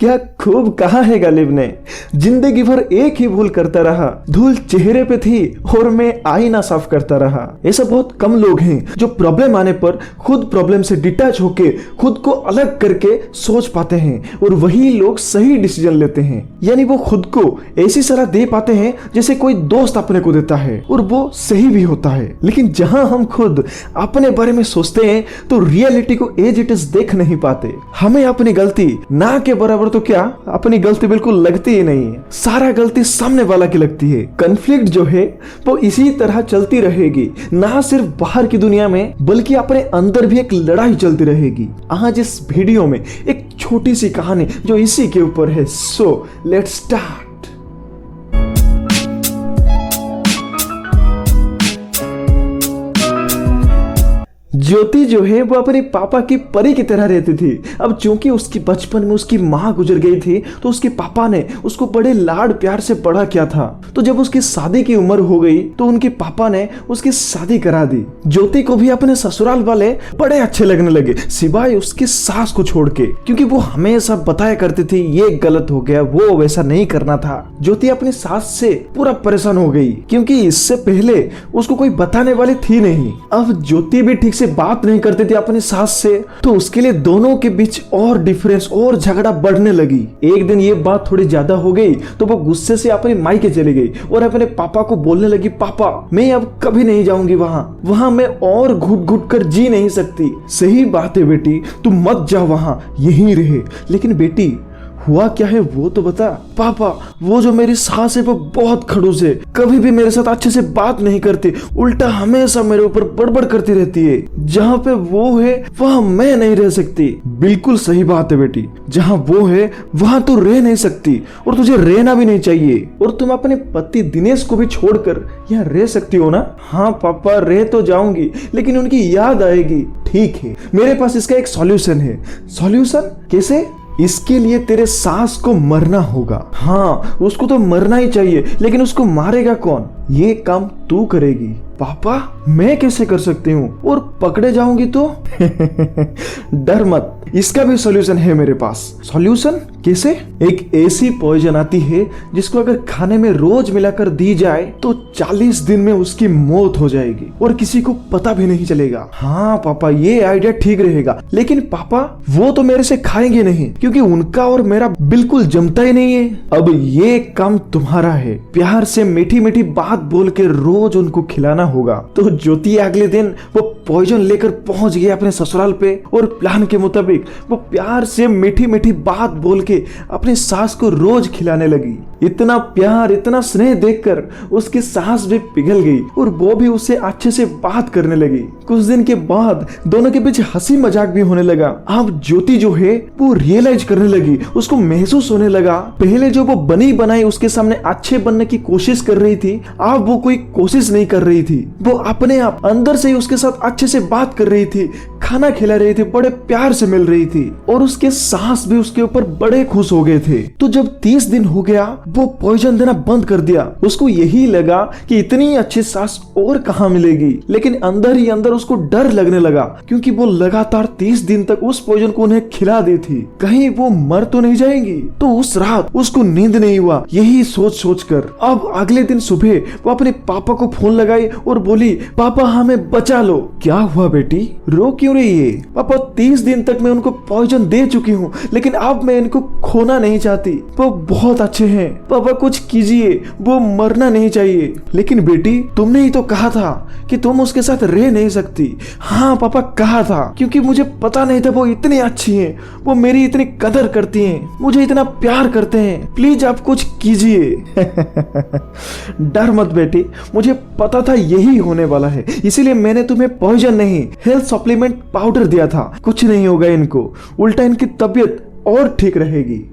क्या खूब कहा है गालिब ने, जिंदगी भर एक ही भूल करता रहा, धूल चेहरे पे थी और मैं आईना साफ करता रहा। ऐसा बहुत कम लोग हैं जो प्रॉब्लम आने पर खुद प्रॉब्लम से डिटैच होके खुद को अलग करके सोच पाते हैं, और वही लोग सही डिसीजन लेते हैं। यानी वो खुद को ऐसी सलाह दे पाते हैं जैसे कोई दोस्त अपने को देता है, और वो सही भी होता है। लेकिन जहां हम खुद अपने बारे में सोचते हैं तो रियलिटी को एज इट इज देख नहीं पाते। हमें अपनी गलती ना के बराबर तो क्या, अपनी गलती बिल्कुल लगती ही नहीं है, सारा गलती सामने वाला की लगती है। कॉन्फ्लिक्ट जो है वो इसी तरह चलती रहेगी, ना सिर्फ बाहर की दुनिया में बल्कि अपने अंदर भी एक लड़ाई चलती रहेगी। आज इस वीडियो में एक छोटी सी कहानी जो इसी के ऊपर है, सो लेट्स स्टार्ट। ज्योति जो है वो अपने पापा की परी की तरह रहती थी। अब चूंकि उसकी बचपन में उसकी माँ गुजर गई थी तो उसके पापा ने उसको बड़े लाड प्यार से बड़ा किया था। तो जब उसकी शादी की उम्र हो गई तो उनके पापा ने उसकी शादी करा दी। ज्योति को भी अपने ससुराल वाले बड़े अच्छे लगने लगे, सिवाय उसकी सास को छोड़ के, क्योंकि वो हमेशा बताया करती थी ये गलत हो गया, वो वैसा नहीं करना था। ज्योति अपनी सास से पूरा परेशान हो गई, क्योंकि इससे पहले उसको कोई बताने वाली थी नहीं। अब ज्योति भी ठीक से बात नहीं करती थी अपनी सास से, तो उसके लिए दोनों के बीच और डिफरेंस और झगड़ा बढ़ने लगी। एक दिन ये बात थोड़ी ज्यादा हो गई तो वो गुस्से से अपने मायके चली गई और अपने पापा को बोलने लगी, पापा मैं अब कभी नहीं जाऊंगी वहां मैं और घुट घुट कर जी नहीं सकती। सही बात है बेटी, तुम मत जाओ वहां, यहीं रहे। लेकिन बेटी हुआ क्या है वो तो बता। पापा वो जो मेरी सास है वो बहुत खड़ूस है, कभी भी मेरे साथ अच्छे से बात नहीं करती, उल्टा हमेशा मेरे ऊपर बड़बड़ करती रहती है। जहाँ पे वो है वहाँ मैं नहीं रह सकती। बिल्कुल सही बात है बेटी, जहाँ वो है वहाँ तू रह नहीं सकती और तुझे रहना भी नहीं चाहिए। और तुम अपने पति दिनेश को भी छोड़कर यहाँ रह सकती हो ना? हाँ पापा रह तो जाऊंगी, लेकिन उनकी याद आएगी। ठीक है, मेरे पास इसका एक सॉल्यूशन है। सॉल्यूशन कैसे? इसके लिए तेरे सास को मरना होगा। हाँ उसको तो मरना ही चाहिए, लेकिन उसको मारेगा कौन? ये काम तू करेगी। पापा मैं कैसे कर सकती हूँ, और पकड़े जाऊंगी तो? डर मत, इसका भी सॉल्यूशन है मेरे पास। सॉल्यूशन कैसे? एक ऐसी पॉइजन आती है जिसको अगर खाने में रोज मिलाकर दी जाए तो 40 दिन में उसकी मौत हो जाएगी और किसी को पता भी नहीं चलेगा। हाँ पापा ये आइडिया ठीक रहेगा, लेकिन पापा वो तो मेरे से खाएंगे नहीं, क्योंकि उनका और मेरा बिल्कुल जमता ही नहीं है। अब ये काम तुम्हारा है, प्यार से मीठी मीठी बात बोल के रोज उनको खिलाना होगा। तो ज्योति अगले दिन वो पॉइजन लेकर पहुंच गई अपने ससुराल पे, और प्लान के मुताबिक वो प्यार से मीठी मीठी बात बोल के अपनी सास को रोज खिलाने लगी। इतना प्यार इतना स्नेह देखकर उसकी सास भी पिघल गई और वो भी उससे अच्छे से बात करने लगी। कुछ दिन के बाद दोनों के बीच हंसी मजाक भी होने लगा। अब ज्योति जो है वो रियलाइज करने लगी, उसको महसूस होने लगा, पहले जो वो बनी बनाई उसके सामने अच्छे बनने की कोशिश कर रही थी, अब वो कोई कोशिश नहीं कर रही थी। वो अपने आप अंदर से ही उसके साथ अच्छे से बात कर रही थी, खाना खिला रही थी, बड़े प्यार से मिल रही थी, और उसके सास भी उसके ऊपर बड़े खुश हो गए थे। तो जब 30 दिन हो गया वो पॉइजन देना बंद कर दिया। उसको यही लगा कि इतनी अच्छी सास और कहाँ मिलेगी, लेकिन अंदर ही अंदर उसको डर लगने लगा, क्योंकि वो लगातार 30 दिन तक उस पॉइजन को उन्हें खिला दी थी, कहीं वो मर तो नहीं जाएंगी। तो उस रात उसको नींद नहीं हुआ, यही सोच सोच कर अब अगले दिन सुबह वो अपने पापा को फोन लगाई और बोली, पापा हमें बचा लो। क्या हुआ बेटी, रो क्यों रही है? पापा 30 दिन तक मैं उनको पॉइजन दे चुकी हूँ, लेकिन अब मैं इनको खोना नहीं चाहती, वो बहुत अच्छे हैं। पापा कुछ कीजिए, वो मरना नहीं चाहिए। लेकिन बेटी तुमने ही तो कहा था कि तुम उसके साथ रह नहीं सकती। हाँ पापा कहा था, क्योंकि मुझे पता नहीं था वो इतनी अच्छी हैं, वो मेरी इतनी कदर करती हैं, मुझे इतना प्यार करते हैं, प्लीज आप कुछ कीजिए। डर मत बेटी, मुझे पता था यही होने वाला है, इसीलिए मैंने तुम्हें पॉइजन नहीं हेल्थ सप्लीमेंट पाउडर दिया था। कुछ नहीं होगा इनको, उल्टा इनकी तबीयत और ठीक रहेगी।